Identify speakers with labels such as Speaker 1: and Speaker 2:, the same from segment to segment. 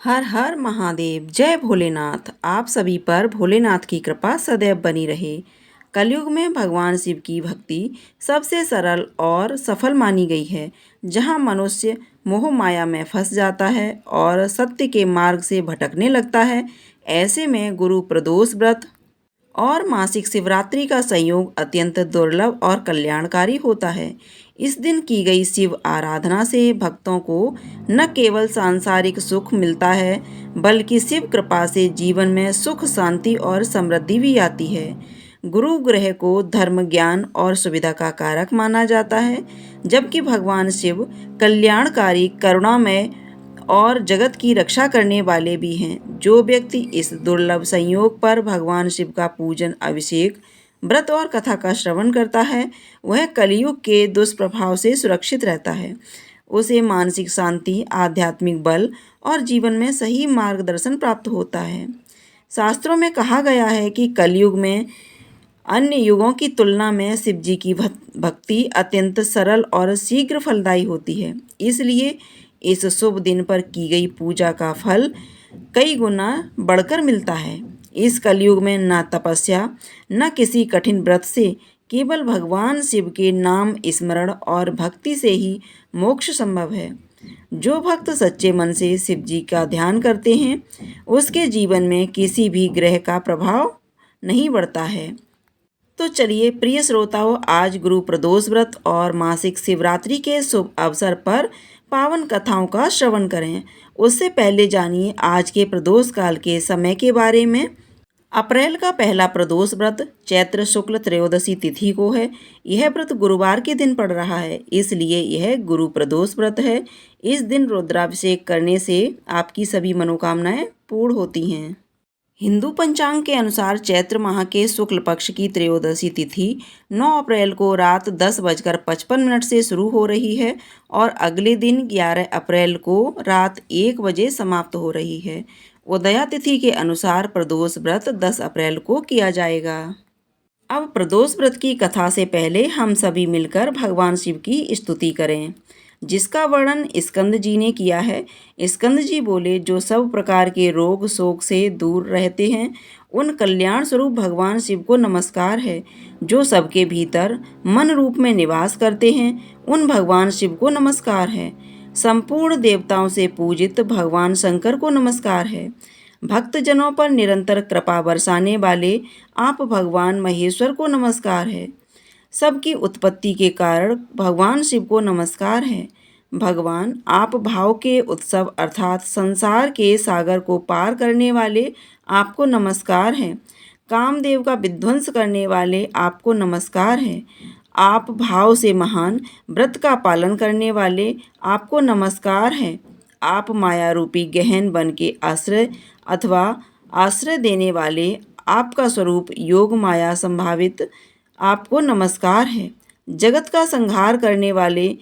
Speaker 1: हर हर महादेव। जय भोलेनाथ। आप सभी पर भोलेनाथ की कृपा सदैव बनी रहे। कलयुग में भगवान शिव की भक्ति सबसे सरल और सफल मानी गई है। जहाँ मनुष्य मोह माया में फंस जाता है और सत्य के मार्ग से भटकने लगता है, ऐसे में गुरु प्रदोष व्रत और मासिक शिवरात्रि का संयोग अत्यंत दुर्लभ और कल्याणकारी होता है। इस दिन की गई शिव आराधना से भक्तों को न केवल सांसारिक सुख मिलता है, बल्कि शिव कृपा से जीवन में सुख, शांति और समृद्धि भी आती है। गुरु ग्रह को धर्म, ज्ञान और सुविधा का कारक माना जाता है, जबकि भगवान शिव कल्याणकारी, करुणामय और जगत की रक्षा करने वाले भी हैं। जो व्यक्ति इस दुर्लभ संयोग पर भगवान शिव का पूजन, अभिषेक, व्रत और कथा का श्रवण करता है, वह कलयुग के दुष्प्रभाव से सुरक्षित रहता है। उसे मानसिक शांति, आध्यात्मिक बल और जीवन में सही मार्गदर्शन प्राप्त होता है। शास्त्रों में कहा गया है कि कलयुग में अन्य युगों की तुलना में शिव जी की भक्ति अत्यंत सरल और शीघ्र फलदायी होती है। इसलिए इस शुभ दिन पर की गई पूजा का फल कई गुना बढ़कर मिलता है। इस कलयुग में न तपस्या, न किसी कठिन व्रत से, केवल भगवान शिव के नाम स्मरण और भक्ति से ही मोक्ष संभव है। जो भक्त सच्चे मन से शिव जी का ध्यान करते हैं, उसके जीवन में किसी भी ग्रह का प्रभाव नहीं बढ़ता है। तो चलिए प्रिय श्रोताओं, आज गुरु प्रदोष व्रत और मासिक शिवरात्रि के शुभ अवसर पर पावन कथाओं का श्रवण करें। उससे पहले जानिए आज के प्रदोष काल के समय के बारे में। अप्रैल का पहला प्रदोष व्रत चैत्र शुक्ल त्रयोदशी तिथि को है। यह व्रत गुरुवार के दिन पड़ रहा है, इसलिए यह गुरु प्रदोष व्रत है। इस दिन रुद्राभिषेक करने से आपकी सभी मनोकामनाएं पूर्ण होती हैं। हिंदू पंचांग के अनुसार चैत्र माह के शुक्ल पक्ष की त्रयोदशी तिथि 9 अप्रैल को रात 10:55 से शुरू हो रही है और अगले दिन 11 अप्रैल को रात 1 बजे समाप्त हो रही है। उदया तिथि के अनुसार प्रदोष व्रत 10 अप्रैल को किया जाएगा। अब प्रदोष व्रत की कथा से पहले हम सभी मिलकर भगवान शिव की स्तुति करें, जिसका वर्णन स्कंद जी ने किया है। स्कंद जी बोले, जो सब प्रकार के रोग शोक से दूर रहते हैं, उन कल्याण स्वरूप भगवान शिव को नमस्कार है। जो सबके भीतर मन रूप में निवास करते हैं, उन भगवान शिव को नमस्कार है। संपूर्ण देवताओं से पूजित भगवान शंकर को नमस्कार है। भक्तजनों पर निरंतर कृपा बरसाने वाले आप भगवान महेश्वर को नमस्कार है। सबकी उत्पत्ति के कारण भगवान शिव को नमस्कार है। भगवान, आप भाव के उत्सव अर्थात संसार के सागर को पार करने वाले आपको नमस्कार है। कामदेव का विध्वंस करने वाले आपको नमस्कार है। आप भाव से महान, व्रत का पालन करने वाले आपको नमस्कार है। आप माया रूपी गहन बन के आश्रय अथवा आश्रय देने वाले, आपका स्वरूप योग माया संभावित आपको नमस्कार है। जगत का संहार करने वाले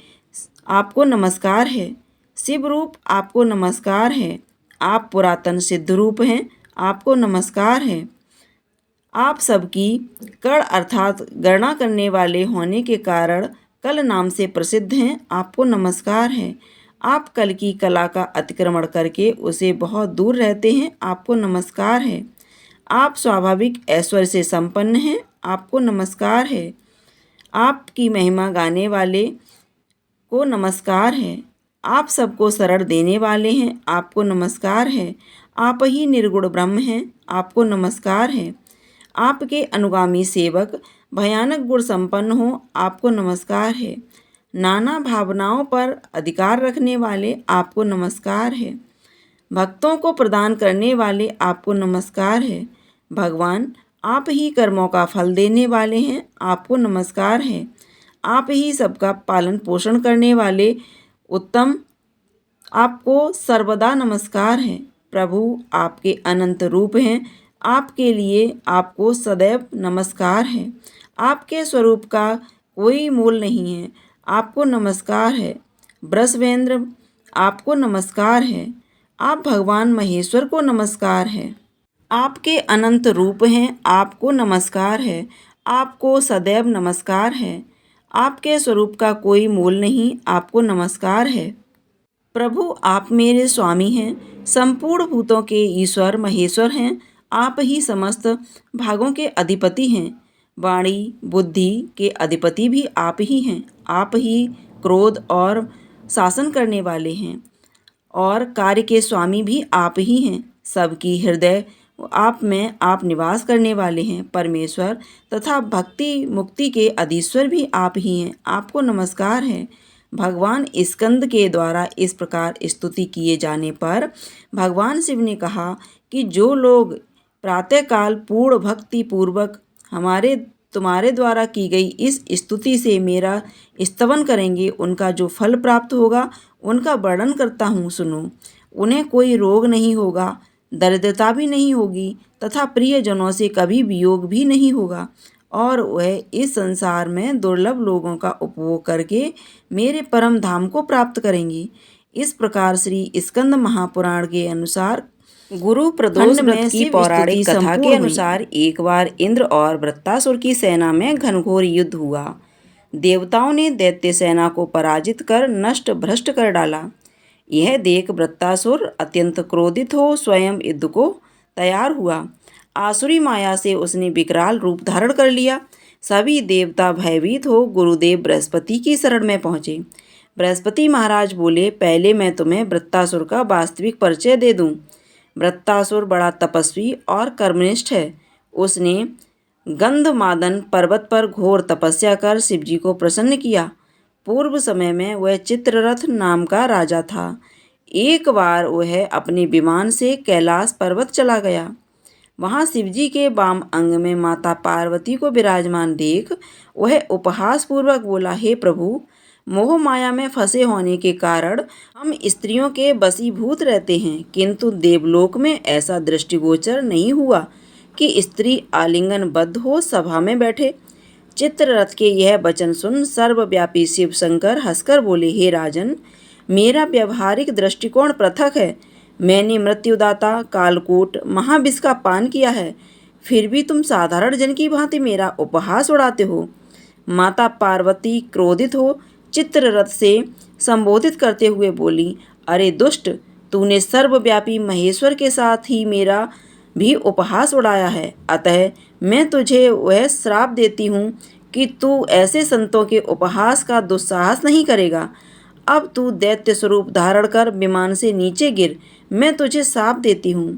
Speaker 1: आपको नमस्कार है। शिव रूप आपको नमस्कार है। आप पुरातन सिद्ध रूप हैं, आपको नमस्कार है। आप सबकी कण अर्थात गणना करने वाले होने के कारण कल नाम से प्रसिद्ध हैं, आपको नमस्कार है। आप कल की कला का अतिक्रमण करके उसे बहुत दूर रहते हैं, आपको नमस्कार है। आप स्वाभाविक ऐश्वर्य से संपन्न हैं, आपको नमस्कार है। आपकी महिमा गाने वाले को नमस्कार है। आप सबको शरण देने वाले हैं, आपको नमस्कार है। आप ही निर्गुण ब्रह्म हैं, आपको नमस्कार है। आपके अनुगामी सेवक भयानक गुण संपन्न हो, आपको नमस्कार है। नाना भावनाओं पर अधिकार रखने वाले आपको नमस्कार है। भक्तों को प्रदान करने वाले आपको नमस्कार है। भगवान, आप ही कर्मों का फल देने वाले हैं, आपको नमस्कार है। आप ही सबका पालन पोषण करने वाले उत्तम, आपको सर्वदा नमस्कार है। प्रभु, आपके अनंत रूप हैं, आपके लिए आपको सदैव नमस्कार है। आपके स्वरूप का कोई मूल नहीं है, आपको नमस्कार है। वृषभेंद्र, आपको नमस्कार है। आप भगवान महेश्वर को नमस्कार है। आपके अनंत रूप हैं, आपको नमस्कार है। आपको सदैव नमस्कार है। आपके स्वरूप का कोई मूल नहीं, आपको नमस्कार है। प्रभु आप मेरे स्वामी हैं, संपूर्ण भूतों के ईश्वर महेश्वर हैं। आप ही समस्त भागों के अधिपति हैं। वाणी बुद्धि के अधिपति भी आप ही हैं। आप ही क्रोध और शासन करने वाले हैं और कार्य के स्वामी भी आप ही हैं। सबकी हृदय आप में आप निवास करने वाले हैं। परमेश्वर तथा भक्ति मुक्ति के अधीश्वर भी आप ही हैं। आपको नमस्कार है। भगवान स्कंद के द्वारा इस प्रकार स्तुति किए जाने पर भगवान शिव ने कहा कि जो लोग प्रातःकाल पूर्ण भक्ति पूर्वक तुम्हारे द्वारा की गई इस स्तुति से मेरा स्तवन करेंगे, उनका जो फल प्राप्त होगा उनका वर्णन करता हूँ, सुनो। उन्हें कोई रोग नहीं होगा, दरिद्रता भी नहीं होगी तथा प्रियजनों से कभी वियोग भी नहीं होगा और वह इस संसार में दुर्लभ लोगों का उपभोग करके मेरे परम धाम को प्राप्त करेंगे। इस प्रकार श्री स्कंद महापुराण के अनुसार गुरु प्रदोष व्रत की पौराणिक कथा के अनुसार एक बार इंद्र और वृत्तासुर की सेना में घनघोर युद्ध हुआ। देवताओं ने दैत्य सेना को पराजित कर नष्ट भ्रष्ट कर डाला। यह देख वृत्तासुर अत्यंत क्रोधित हो स्वयं युद्ध को तैयार हुआ। आसुरी माया से उसने विकराल रूप धारण कर लिया। सभी देवता भयभीत हो गुरुदेव बृहस्पति की शरण में पहुँचे। बृहस्पति महाराज बोले, पहले मैं तुम्हें वृत्तासुर का वास्तविक परिचय दे दूं। वृत्तासुर बड़ा तपस्वी और कर्मनिष्ठ है। उसने गंधमादन पर्वत पर घोर तपस्या कर शिवजी को प्रसन्न किया। पूर्व समय में वह चित्ररथ नाम का राजा था। एक बार वह अपने विमान से कैलाश पर्वत चला गया। वहाँ शिवजी के वाम अंग में माता पार्वती को विराजमान देख वह उपहास पूर्वक बोला, हे प्रभु, मोह माया में फंसे होने के कारण हम स्त्रियों के वशीभूत रहते हैं, किंतु देवलोक में ऐसा दृष्टिगोचर नहीं हुआ कि स्त्री आलिंगनबद्ध हो सभा में बैठे। चित्ररथ के यह वचन सुन सर्वव्यापी शिव शंकर हंसकर बोले, हे राजन, मेरा व्यवहारिक दृष्टिकोण पृथक है। मैंने मृत्युदाता कालकूट महाविष का पान किया है, फिर भी तुम साधारण जन की भांति मेरा उपहास उड़ाते हो। माता पार्वती क्रोधित हो चित्ररथ से संबोधित करते हुए बोली, अरे दुष्ट, तूने सर्वव्यापी महेश्वर के साथ ही मेरा भी उपहास उड़ाया है। अतः मैं तुझे वह श्राप देती हूँ कि तू ऐसे संतों के उपहास का दुस्साहस नहीं करेगा। अब तू दैत्य स्वरूप धारण कर विमान से नीचे गिर, मैं तुझे शाप देती हूँ।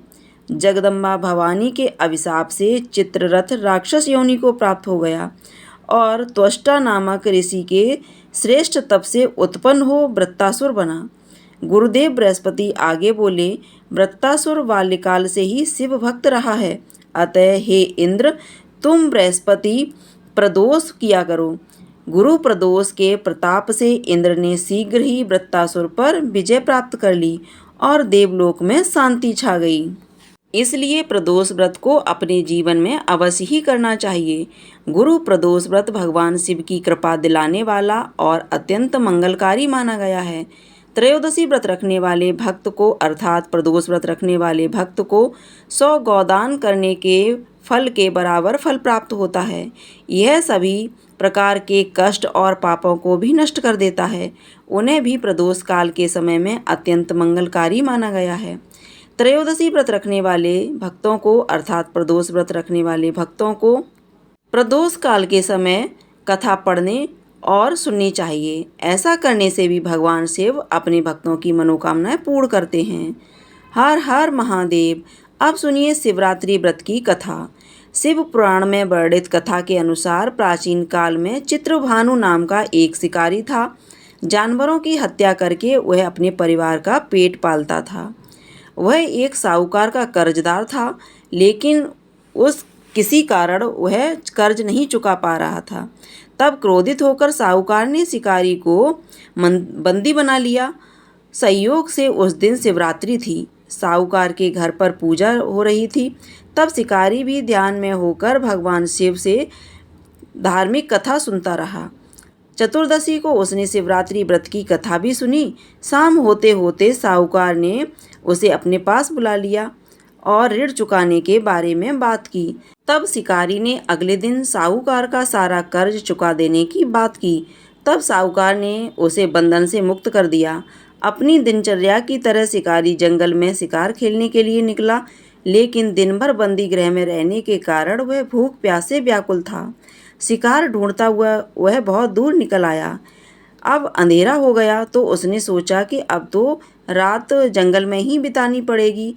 Speaker 1: जगदम्बा भवानी के अभिशाप से चित्ररथ राक्षस योनि को प्राप्त हो गया और त्वष्टा नामक ऋषि के श्रेष्ठ तप से उत्पन्न हो वृत्तासुर बना। गुरुदेव बृहस्पति आगे बोले, वृत्तासुर बाल्यकाल से ही शिव भक्त रहा है, अतः हे इंद्र, तुम बृहस्पति प्रदोष किया करो। गुरु प्रदोष के प्रताप से इंद्र ने शीघ्र ही वृत्तासुर पर विजय प्राप्त कर ली और देवलोक में शांति छा गई। इसलिए प्रदोष व्रत को अपने जीवन में अवश्य ही करना चाहिए। गुरु प्रदोष व्रत भगवान शिव की कृपा दिलाने वाला और अत्यंत मंगलकारी माना गया है। त्रयोदशी व्रत रखने वाले भक्त को अर्थात प्रदोष व्रत रखने वाले भक्त को 100 गौदान करने के फल के बराबर फल प्राप्त होता है। यह सभी प्रकार के कष्ट और पापों को भी नष्ट कर देता है। उन्हें भी प्रदोष काल के समय में अत्यंत मंगलकारी माना गया है। त्रयोदशी व्रत रखने वाले भक्तों को अर्थात प्रदोष व्रत रखने वाले भक्तों को प्रदोष काल के समय कथा पढ़ने और सुननी चाहिए। ऐसा करने से भी भगवान शिव अपने भक्तों की मनोकामनाएं पूर्ण करते हैं। हर हर महादेव। अब सुनिए शिवरात्रि व्रत की कथा। शिव पुराण में वर्णित कथा के अनुसार प्राचीन काल में चित्रभानु नाम का एक शिकारी था। जानवरों की हत्या करके वह अपने परिवार का पेट पालता था। वह एक साहूकार का कर्जदार था, लेकिन उस किसी कारण वह कर्ज नहीं चुका पा रहा था। तब क्रोधित होकर साहूकार ने शिकारी को बंदी बना लिया। संयोग से उस दिन शिवरात्रि थी। साहूकार के घर पर पूजा हो रही थी। तब शिकारी भी ध्यान में होकर भगवान शिव से धार्मिक कथा सुनता रहा। चतुर्दशी को उसने शिवरात्रि व्रत की कथा भी सुनी। शाम होते होते साहूकार ने उसे अपने पास बुला लिया और ऋण चुकाने के बारे में बात की। तब शिकारी ने अगले दिन साहूकार का सारा कर्ज चुका देने की बात की। तब साहूकार ने उसे बंधन से मुक्त कर दिया अपनी दिनचर्या की तरह शिकारी जंगल में शिकार खेलने के लिए निकला, लेकिन दिन भर बंदी गृह में रहने के कारण वह भूख प्यास से व्याकुल था। शिकार ढूंढता हुआ वह बहुत दूर निकल आया। अब अंधेरा हो गया तो उसने सोचा कि अब तो रात जंगल में ही बितानी पड़ेगी।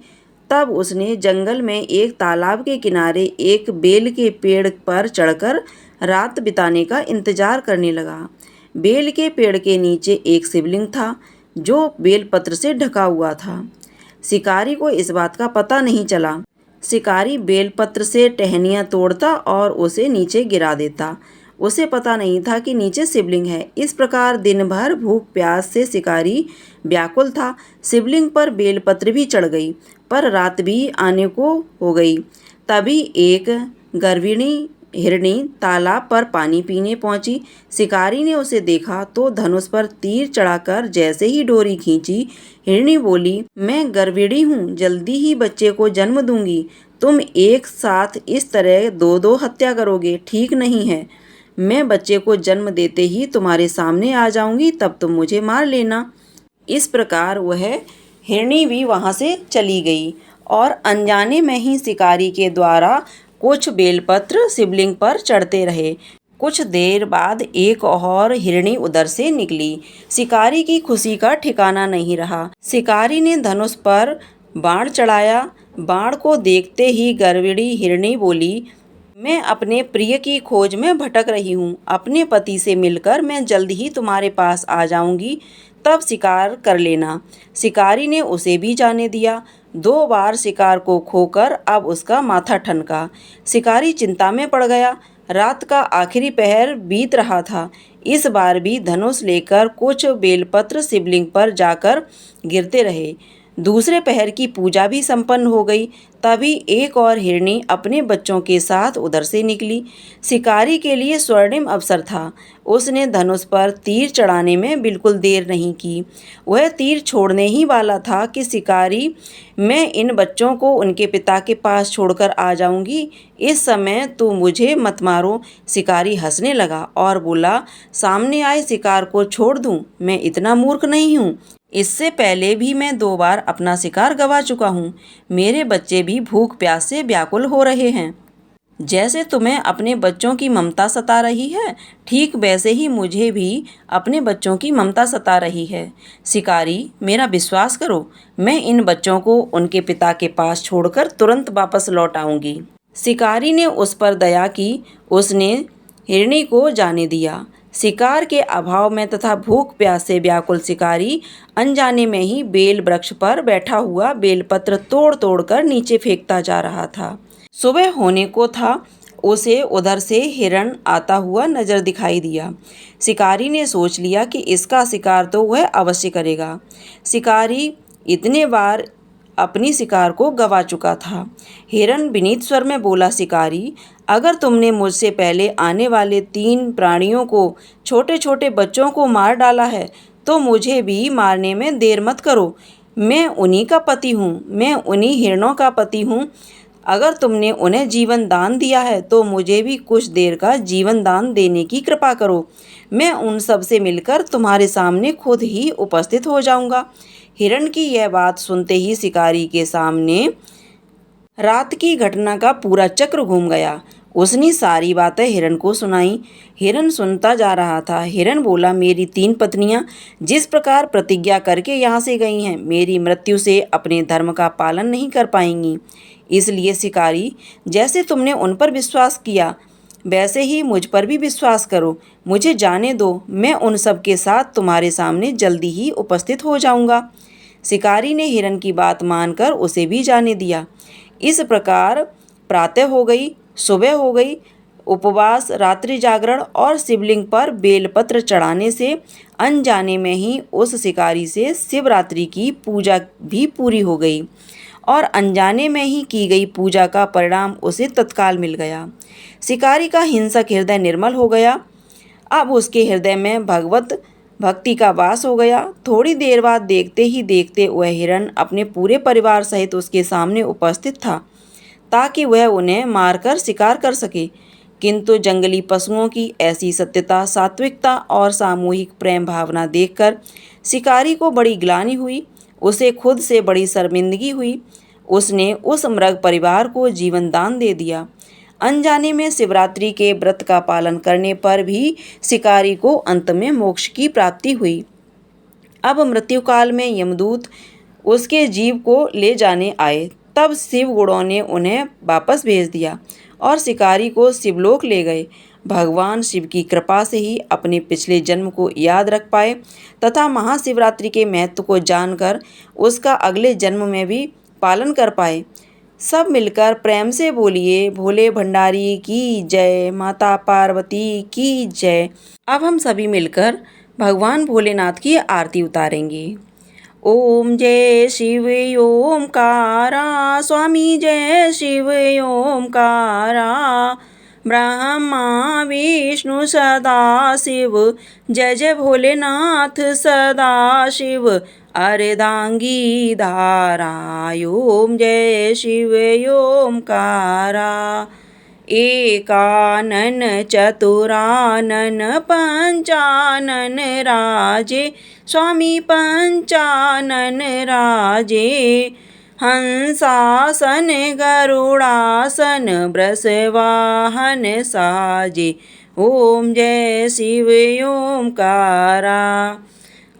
Speaker 1: तब उसने जंगल में एक तालाब के किनारे एक बेल के पेड़ पर चढ़कर रात बिताने का इंतजार करने लगा। बेल के पेड़ के नीचे एक शिवलिंग था जो बेलपत्र से ढका हुआ था। शिकारी को इस बात का पता नहीं चला। शिकारी बेलपत्र से टहनियाँ तोड़ता और उसे नीचे गिरा देता। उसे पता नहीं था कि नीचे शिवलिंग है। इस प्रकार दिन भर भूख प्यास से शिकारी व्याकुल था। शिवलिंग पर बेलपत्र भी चढ़ गई, पर रात भी आने को हो गई। तभी एक गर्भिणी हिरनी तालाब पर पानी पीने पहुंची। शिकारी ने उसे देखा तो धनुष पर तीर चढ़ाकर जैसे ही डोरी खींची, हिरनी बोली, मैं गर्भिणी हूँ, जल्दी ही बच्चे को जन्म दूंगी। तुम एक साथ इस तरह दो दो हत्या करोगे, ठीक नहीं है। मैं बच्चे को जन्म देते ही तुम्हारे सामने आ जाऊंगी, तब तुम मुझे मार लेना। इस प्रकार वह हिरनी भी वहां से चली गई और अनजाने में ही शिकारी के द्वारा कुछ बेलपत्र शिवलिंग पर चढ़ते रहे। कुछ देर बाद एक और हिरनी उधर से निकली। शिकारी की खुशी का ठिकाना नहीं रहा। शिकारी ने धनुष पर बाण चढ़ाया। बाण को देखते ही गर्भिणी हिरनी बोली, मैं अपने प्रिय की खोज में भटक रही हूँ। अपने पति से मिलकर मैं जल्द ही तुम्हारे पास आ जाऊंगी, तब शिकार कर लेना। शिकारी ने उसे भी जाने दिया। 2 बार शिकार को खोकर अब उसका माथा ठनका। शिकारी चिंता में पड़ गया। रात का आखिरी पहर बीत रहा था। इस बार भी धनुष लेकर कुछ बेलपत्र शिवलिंग पर जाकर गिरते रहे। दूसरे पहर की पूजा भी संपन्न हो गई। तभी एक और हिरनी अपने बच्चों के साथ उधर से निकली। शिकारी के लिए स्वर्णिम अवसर था। उसने धनुष पर तीर चढ़ाने में बिल्कुल देर नहीं की। वह तीर छोड़ने ही वाला था कि शिकारी, मैं इन बच्चों को उनके पिता के पास छोड़कर आ जाऊंगी, इस समय तो मुझे मत मारो। शिकारी हंसने लगा और बोला, सामने आए शिकार को छोड़ दूं? मैं इतना मूर्ख नहीं हूँ। इससे पहले भी मैं 2 बार अपना शिकार गंवा चुका हूँ। मेरे बच्चे भी भूख प्यास से व्याकुल हो रहे हैं। जैसे तुम्हें अपने बच्चों की ममता सता रही है, ठीक वैसे ही मुझे भी अपने बच्चों की ममता सता रही है। शिकारी, मेरा विश्वास करो, मैं इन बच्चों को उनके पिता के पास छोड़कर तुरंत वापस लौट आऊंगी। शिकारी ने उस पर दया की। उसने हिरनी को जाने दिया। शिकार के अभाव में तथा भूख प्यास से व्याकुल शिकारी अनजाने में ही बेल वृक्ष पर बैठा हुआ बेलपत्र तोड़ तोड़ कर नीचे फेंकता जा रहा था। सुबह होने को था। उसे उधर से हिरण आता हुआ नजर दिखाई दिया। शिकारी ने सोच लिया कि इसका शिकार तो वह अवश्य करेगा। शिकारी इतने बार अपनी शिकार को गंवा चुका था। हिरण विनीत स्वर में बोला, शिकारी, अगर तुमने मुझसे पहले आने वाले 3 प्राणियों को, छोटे छोटे बच्चों को मार डाला है, तो मुझे भी मारने में देर मत करो। मैं उन्हीं का पति हूँ, मैं उन्हीं हिरणों का पति हूँ। अगर तुमने उन्हें जीवन दान दिया है तो मुझे भी कुछ देर का जीवन दान देने की कृपा करो। मैं उन सब से मिलकर तुम्हारे सामने खुद ही उपस्थित हो जाऊंगा। हिरण की यह बात सुनते ही शिकारी के सामने रात की घटना का पूरा चक्र घूम गया। उसने सारी बातें हिरण को सुनाई। हिरण सुनता जा रहा था। हिरण बोला, मेरी 3 पत्नियां जिस प्रकार प्रतिज्ञा करके यहाँ से गई हैं, मेरी मृत्यु से अपने धर्म का पालन नहीं कर पाएंगी। इसलिए शिकारी, जैसे तुमने उन पर विश्वास किया, वैसे ही मुझ पर भी विश्वास करो। मुझे जाने दो, मैं उन सब के साथ तुम्हारे सामने जल्दी ही उपस्थित हो जाऊंगा। शिकारी ने हिरण की बात मानकर उसे भी जाने दिया। इस प्रकार प्रातः हो गई, सुबह हो गई। उपवास, रात्रि जागरण और शिवलिंग पर बेलपत्र चढ़ाने से अनजाने में ही उस शिकारी से शिवरात्रि की पूजा भी पूरी हो गई और अनजाने में ही की गई पूजा का परिणाम उसे तत्काल मिल गया। शिकारी का हिंसक हृदय निर्मल हो गया। अब उसके हृदय में भगवत भक्ति का वास हो गया। थोड़ी देर बाद देखते ही देखते वह हिरण अपने पूरे परिवार सहित उसके सामने उपस्थित था, ताकि वह उन्हें मारकर शिकार कर सके। किंतु जंगली पशुओं की ऐसी सत्यता, सात्विकता और सामूहिक प्रेम भावना देखकर शिकारी को बड़ी ग्लानि हुई। उसे खुद से बड़ी शर्मिंदगी हुई। उसने उस मृग परिवार को जीवन दान दे दिया। अनजाने में शिवरात्रि के व्रत का पालन करने पर भी शिकारी को अंत में मोक्ष की प्राप्ति हुई। अब मृत्युकाल में यमदूत उसके जीव को ले जाने आए। तब शिव गुणों ने उन्हें वापस भेज दिया और शिकारी को शिवलोक ले गए। भगवान शिव की कृपा से ही अपने पिछले जन्म को याद रख पाए तथा महाशिवरात्रि के महत्व को जानकर उसका अगले जन्म में भी पालन कर पाए। सब मिलकर प्रेम से बोलिए, भोले भंडारी की जय, माता पार्वती की जय। अब हम सभी मिलकर भगवान भोलेनाथ की आरती उतारेंगे। ओम जय शिव ओमकारा, स्वामी जय शिव ओमकारा, ब्रह्मा विष्णु सदा शिव, जय जय भोलेनाथ सदा शिव, अर्धांगी धारा। ओम जय शिव ओमकारा, एकानन चतुरानन पंचानन राजे, स्वामी पंचानन राजे, हंसासन गरुड़ासन वृषवाहन साजे। ओम जय शिव ओमकारा,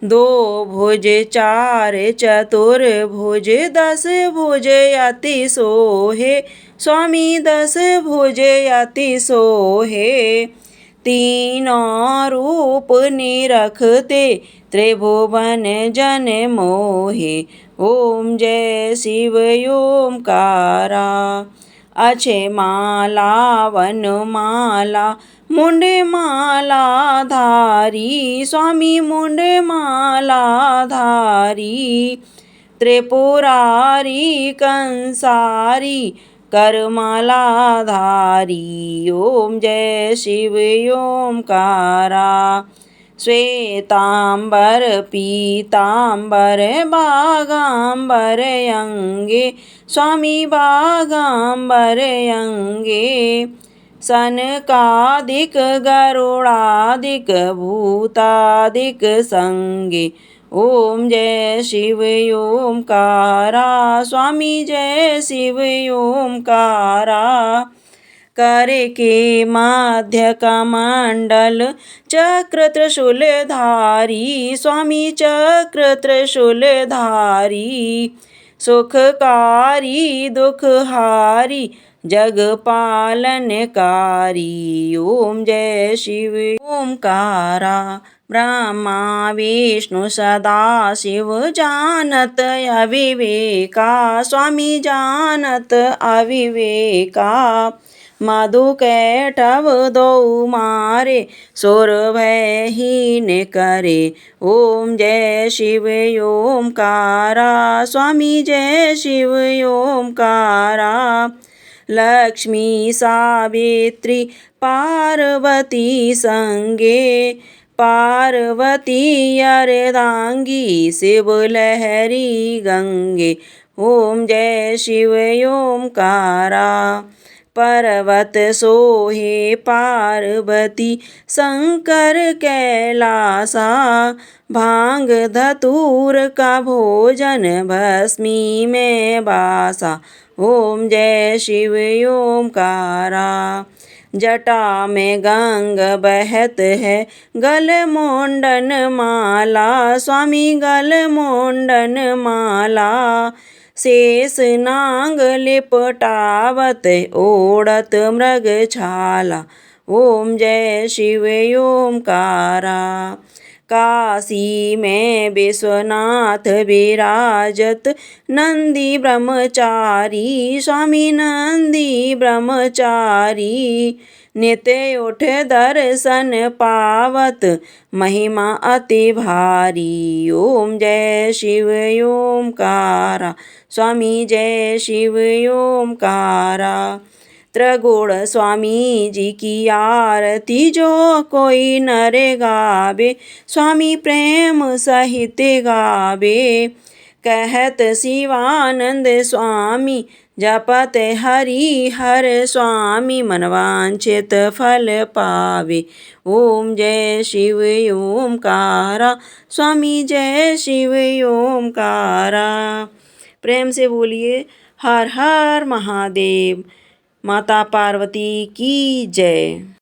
Speaker 1: दो भुज चार चतुर्भुज, दस भुज अति सोहे, स्वामी दस भुज अति सोहे, तीनों रूप निरखते त्रिभुवन जन मोहे। ओम जय शिव ओमकारा, अक्षय माला वनमाला, मुंड माला धारी, स्वामी मुंड माला धारी, त्रिपुरारी कंसारी करमाला धारी। ओम जय शिव ओमकारा, श्वेतांबर पीतांबर बागांबर अंगे, स्वामी बागांबर अंगे, सनकादिक गरुड़ादिक भूतादिक संगे। ओम जय शिव ओमकारा, स्वामी जय शिव ओमकारा, कर के माध्य कमंडल चक्र त्रिशूल धारी, स्वामी चक्र त्रिशूल धारी, सुखकारी दुखहारी जग पालनकारी। ओम जय शिव ओमकारा, ब्रह्मा विष्णु सदा शिव, जानत अविवेका, स्वामी जानत अविवेका, मधु कैटव दो मारे, सुर भय हीन करे। ओम जय शिव ओमकारा, स्वामी जय शिव ओमकारा, लक्ष्मी सावित्री पार्वती संगे, पार्वती अर्धांगी शिव लहरी गंगे। ओम जय शिव ओमकारा, पर्वत सोहे पार्वती शंकर कैलासा, भांग धतूर का भोजन भस्मी में बासा। ओम जय शिव ओमकारा, जटा में गंग बहत है, गल मुंडन माला, स्वामी गल मुंडन माला, शेष नांग लिपटावत ओढ़त मृग छाला। ओम जय शिव ओमकारा, काशी में विश्वनाथ विराजत, नंदी ब्रह्मचारी, स्वामी नंदी ब्रह्मचारी, नित्य उठ दर्शन पावत महिमा अति भारी। ओम जय शिव ओमकारा, स्वामी जय शिव ओमकारा, त्रिगुण स्वामी जी की आरती जो कोई नर गावे, स्वामी प्रेम सहित गावे, कहत शिवानंद स्वामी जपत हरि हर स्वामी मनवांछित फल पावे। ओम जय शिव ओमकारा स्वामी जय शिव ओमकारा। प्रेम से बोलिए हर हर महादेव। माता पार्वती की जय।